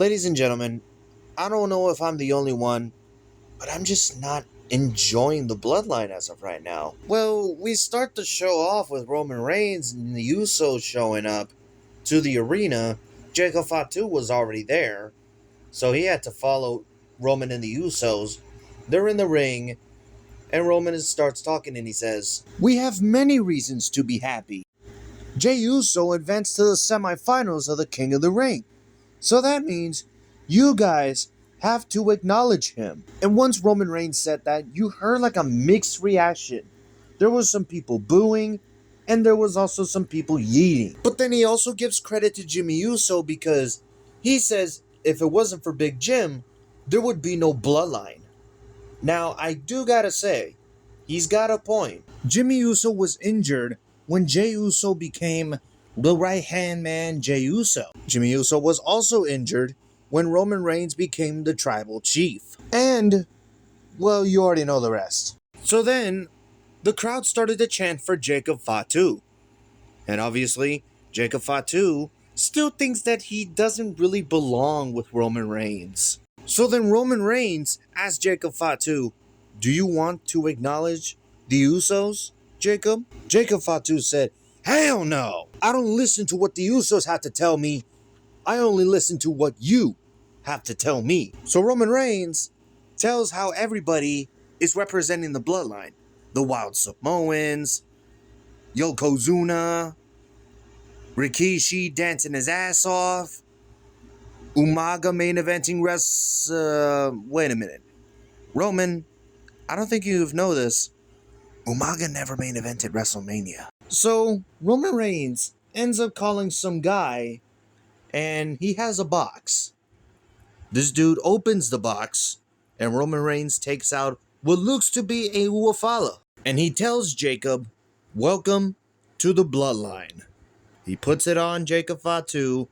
Ladies and gentlemen, I don't know if I'm the only one, but I'm just not enjoying the Bloodline as of right now. Well, we start the show off with Roman Reigns and the Usos showing up to the arena. Jacob Fatu was already there, so he had to follow Roman and the Usos. They're in the ring, and Roman starts talking and he says, "We have many reasons to be happy. Jey Uso advanced to the semifinals of the King of the Ring. So that means you guys have to acknowledge him." And once Roman Reigns said that, you heard like a mixed reaction. There was some people booing, and there was also some people yeeting. But then he also gives credit to Jimmy Uso because he says if it wasn't for Big Jim, there would be no Bloodline. Now, I do gotta say, he's got a point. Jimmy Uso was injured when Jey Uso became the right-hand man Jey Uso. Jimmy Uso was also injured when Roman Reigns became the tribal chief. And, well, you already know the rest. So then, the crowd started to chant for Jacob Fatu. And obviously, Jacob Fatu still thinks that he doesn't really belong with Roman Reigns. So then Roman Reigns asked Jacob Fatu, "Do you want to acknowledge the Usos, Jacob?" Jacob Fatu said, "Hell no! I don't listen to what the Usos have to tell me. I only listen to what you have to tell me." So Roman Reigns tells how everybody is representing the Bloodline. The Wild Samoans, Yokozuna, Rikishi dancing his ass off, Umaga main eventing wait a minute. Roman, I don't think you know this. Umaga never main evented WrestleMania. So, Roman Reigns ends up calling some guy, and he has a box. This dude opens the box, and Roman Reigns takes out what looks to be a Wafala. And he tells Jacob, "Welcome to the Bloodline." He puts it on Jacob Fatu,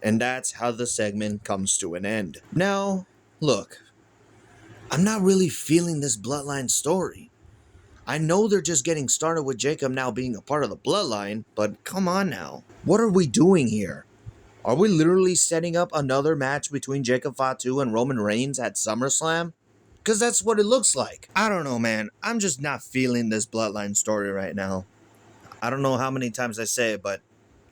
and that's how the segment comes to an end. Now, look, I'm not really feeling this Bloodline story. I know they're just getting started with Jacob now being a part of the Bloodline, but come on now. What are we doing here? Are we literally setting up another match between Jacob Fatu and Roman Reigns at SummerSlam? Because that's what it looks like. I don't know, man. I'm just not feeling this Bloodline story right now. I don't know how many times I say it, but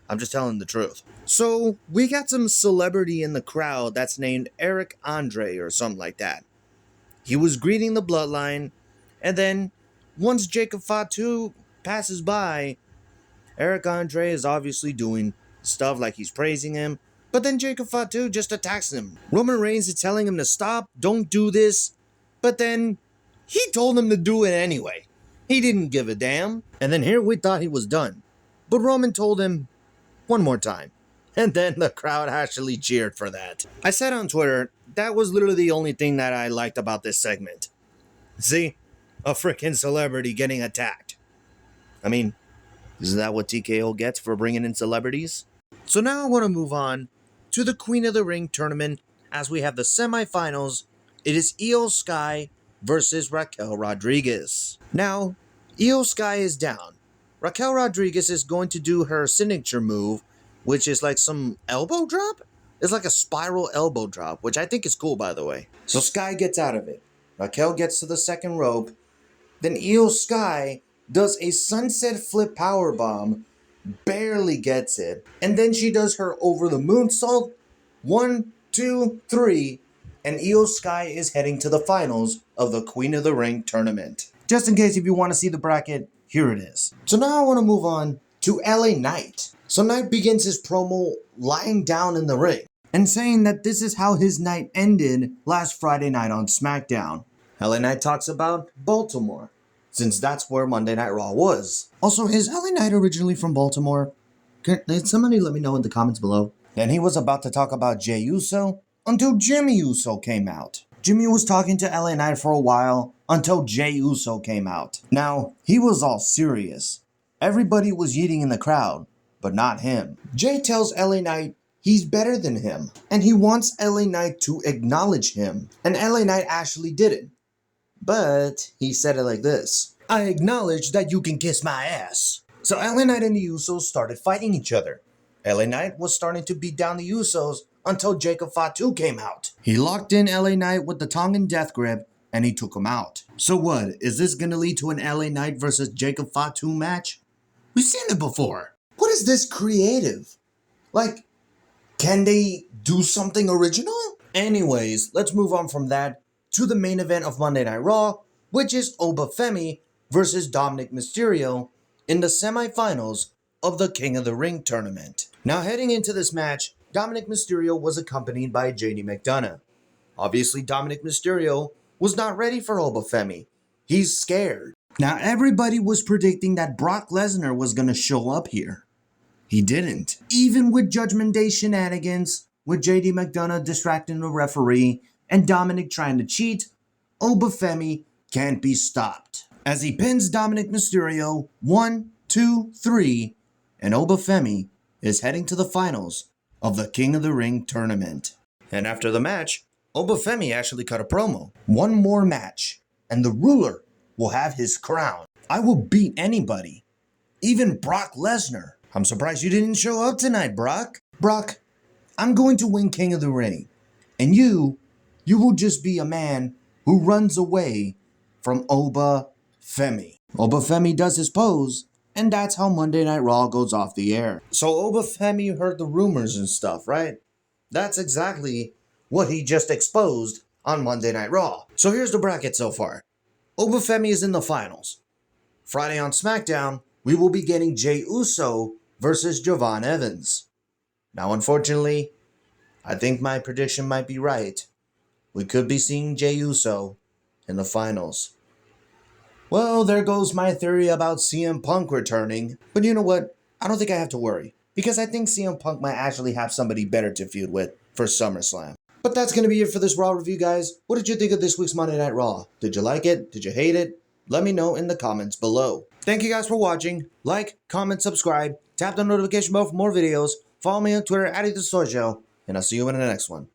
I'm just telling the truth. So, we got some celebrity in the crowd that's named Eric Andre or something like that. He was greeting the Bloodline, and then once Jacob Fatu passes by, Eric Andre is obviously doing stuff like he's praising him, but then Jacob Fatu just attacks him. Roman Reigns is telling him to stop, don't do this, but then he told him to do it anyway. He didn't give a damn. And then here we thought he was done, but Roman told him one more time. And then the crowd actually cheered for that. I said on Twitter, that was literally the only thing that I liked about this segment. See? A freaking celebrity getting attacked. I mean, isn't that what TKO gets for bringing in celebrities? So now I want to move on to the Queen of the Ring tournament as we have the semifinals. It is Io Sky versus Raquel Rodriguez. Now, Io Sky is down. Raquel Rodriguez is going to do her signature move, which is like some elbow drop? It's like a spiral elbow drop, which I think is cool, by the way. So Sky gets out of it. Raquel gets to the second rope. Then Io Sky does a sunset flip powerbomb, barely gets it. And then she does her over the moonsault. 1, 2, 3. And Io Sky is heading to the finals of the Queen of the Ring tournament. Just in case if you want to see the bracket, here it is. So now I want to move on to LA Knight. So Knight begins his promo lying down in the ring and saying that this is how his night ended last Friday night on SmackDown. LA Knight talks about Baltimore, since that's where Monday Night Raw was. Also, is LA Knight originally from Baltimore? Can somebody let me know in the comments below? Then he was about to talk about Jey Uso until Jimmy Uso came out. Jimmy was talking to LA Knight for a while until Jey Uso came out. Now, he was all serious. Everybody was yeeting in the crowd, but not him. Jey tells LA Knight he's better than him, and he wants LA Knight to acknowledge him. And LA Knight actually did it. But he said it like this: "I acknowledge that you can kiss my ass." So LA Knight and the Usos started fighting each other. LA Knight was starting to beat down the Usos, until Jacob Fatu came out. He locked in LA Knight with the Tongan death grip and he took him out. So what, is this gonna lead to an LA Knight versus Jacob Fatu match? We've seen it before. What is this creative? Like, can they do something original? Anyways, let's move on from that to the main event of Monday Night Raw, which is Femi versus Dominik Mysterio in the semifinals of the King of the Ring tournament. Now heading into this match, Dominik Mysterio was accompanied by JD McDonough. Obviously, Dominik Mysterio was not ready for Femi. He's scared. Now everybody was predicting that Brock Lesnar was going to show up here. He didn't. Even with Judgment Day shenanigans, with JD McDonough distracting the referee and Dominik trying to cheat, Femi can't be stopped. As he pins Dominik Mysterio 1, 2, 3, and Femi is heading to the finals of the King of the Ring tournament. And after the match, Femi actually cut a promo. One more match, and the ruler will have his crown. I will beat anybody, even Brock Lesnar. I'm surprised you didn't show up tonight, Brock. Brock, I'm going to win King of the Ring, and you will just be a man who runs away from Femi. Femi does his pose, and that's how Monday Night Raw goes off the air. So Femi heard the rumors and stuff, right? That's exactly what he just exposed on Monday Night Raw. So here's the bracket so far. Femi is in the finals. Friday on SmackDown, we will be getting Jey Uso versus Javon Evans. Now, unfortunately, I think my prediction might be right. We could be seeing Jey Uso in the finals. Well, there goes my theory about CM Punk returning. But you know what? I don't think I have to worry, because I think CM Punk might actually have somebody better to feud with for SummerSlam. But that's going to be it for this Raw review, guys. What did you think of this week's Monday Night Raw? Did you like it? Did you hate it? Let me know in the comments below. Thank you guys for watching. Like, comment, subscribe, tap the notification bell for more videos. Follow me on Twitter @ItSojo, and I'll see you in the next one.